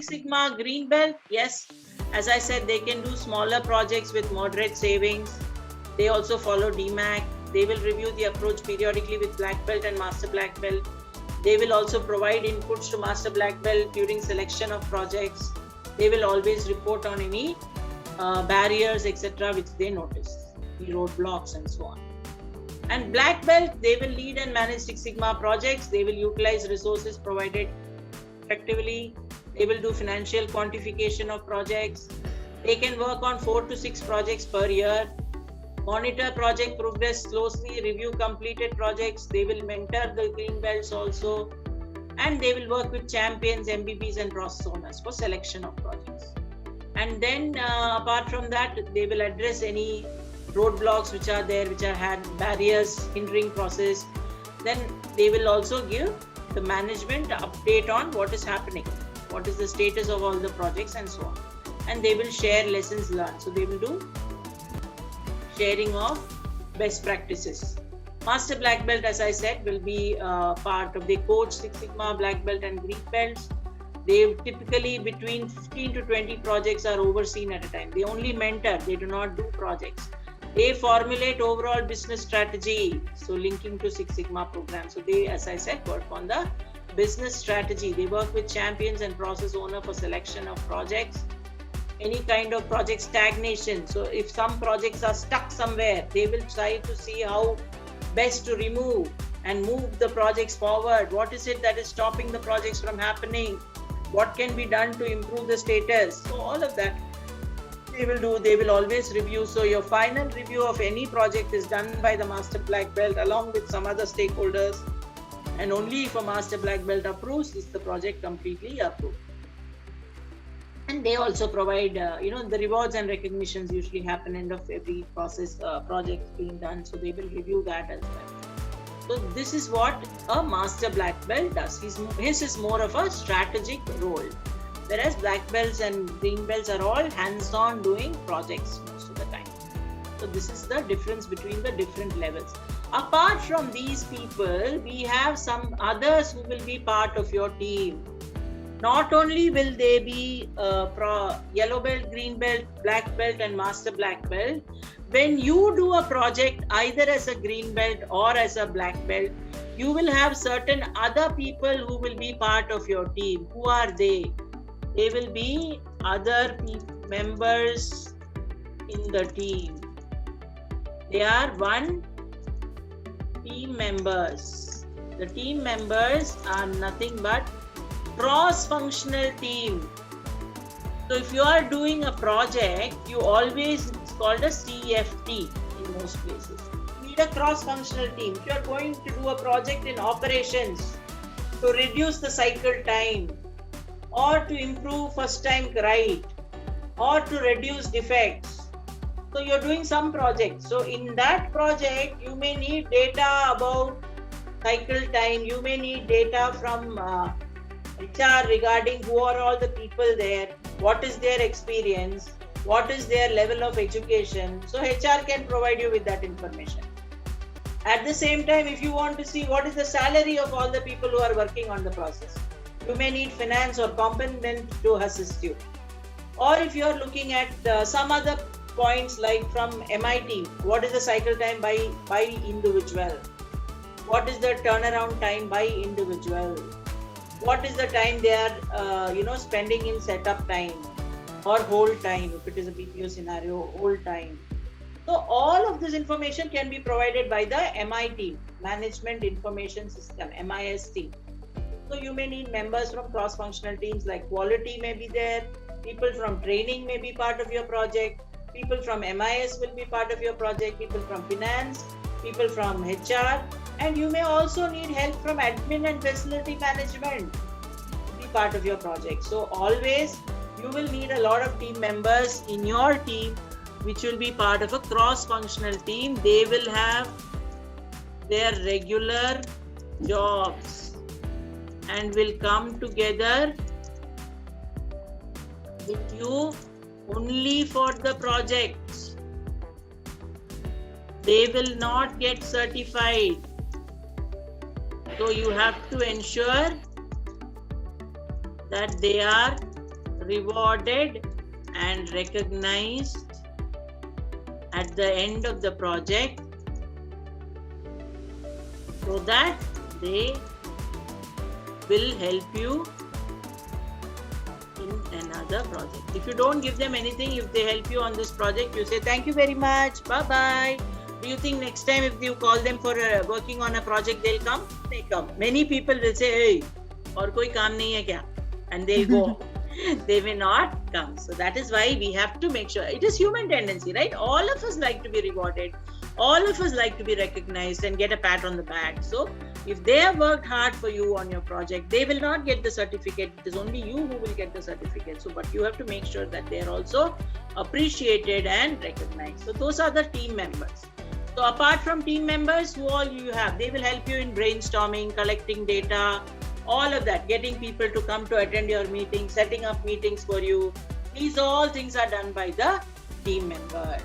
Six Sigma Green Belt, yes, as I said, they can do smaller projects with moderate savings. They also follow DMAC. They will review the approach periodically with Black Belt and Master Black Belt. They will also provide inputs to Master Black Belt during selection of projects. They will always report on any barriers, etc., which they notice, the roadblocks and so on. And Black Belt, they will lead and manage Six Sigma projects. They will utilize resources provided effectively. They will do financial quantification of projects. They can work on 4 to 6 projects per year. Monitor project progress closely, review completed projects. They will mentor the green belts also. And they will work with champions, MVPs and process owners for selection of projects. And then apart from that, they will address any roadblocks which are there, which are had barriers hindering process. Then they will also give the management update on what is happening, what is the status of all the projects and so on. And they will share lessons learned. So they will do sharing of best practices. Master Black Belt, as I said, will be part of the coach Six Sigma, Black Belt and Green Belts. They typically between 15 to 20 projects are overseen at a time. They only mentor, they do not do projects. They formulate overall business strategy, so linking to Six Sigma program. So they, as I said, work on the business strategy. They work with champions and process owner for selection of projects. Any kind of project stagnation. So if some projects are stuck somewhere, they will try to see how best to remove and move the projects forward. What is it that is stopping the projects from happening? What can be done to improve the status? So all of that they will do. They will always review. So your final review of any project is done by the Master Black Belt along with some other stakeholders. And only if a Master Black Belt approves is the project completely approved. And they also provide, the rewards and recognitions usually happen end of every project being done. So they will review that as well. So this is what a Master Black Belt does. His is more of a strategic role. Whereas Black Belts and Green Belts are all hands-on doing projects most of the time. So this is the difference between the different levels. Apart from these people, we have some others who will be part of your team. Not only will they be Yellow Belt, Green Belt, Black Belt and Master Black Belt, when you do a project either as a Green Belt or as a Black Belt, you will have certain other people who will be part of your team. Who are they? They will be other members in the team. They are team members. The team members are nothing but cross-functional team. So if you are doing a project, you always, it's called a CFT in most places. You need a cross-functional team. If you are going to do a project in operations to reduce the cycle time, or to improve first time right, or to reduce defects. So you're doing some project. So in that project, you may need data about cycle time. You may need data from HR regarding who are all the people there, what is their experience, what is their level of education. So HR can provide you with that information. At the same time, if you want to see what is the salary of all the people who are working on the process, you may need finance or component to assist you. Or if you are looking at some other points like from MIT, what is the cycle time by individual? What is the turnaround time by individual? What is the time they are spending in setup time or hold time, if it is a BPO scenario, hold time. So all of this information can be provided by the MIT, Management Information System, MIST. So you may need members from cross-functional teams like quality may be there, people from training may be part of your project, people from MIS will be part of your project, people from finance, people from HR, and you may also need help from admin and facility management to be part of your project. So always you will need a lot of team members in your team which will be part of a cross-functional team. They will have their regular jobs and will come together with you only for the projects. They will not get certified. So you have to ensure that they are rewarded and recognized at the end of the project so that they will help you in another project. If you don't give them anything, if they help you on this project, you say thank you very much, bye-bye. Do you think next time if you call them for working on a project, they'll come? They come. Many people will say, hey, aur koi kaam nahi hai kya? And they'll go. They may not come. So that is why we have to make sure. It is human tendency, right? All of us like to be rewarded. All of us like to be recognized and get a pat on the back. So if they have worked hard for you on your project, they will not get the certificate. It is only you who will get the certificate. So, but you have to make sure that they are also appreciated and recognized. So those are the team members. So apart from team members, who all you have? They will help you in brainstorming, collecting data, all of that, getting people to come to attend your meetings, setting up meetings for you. These all things are done by the team members.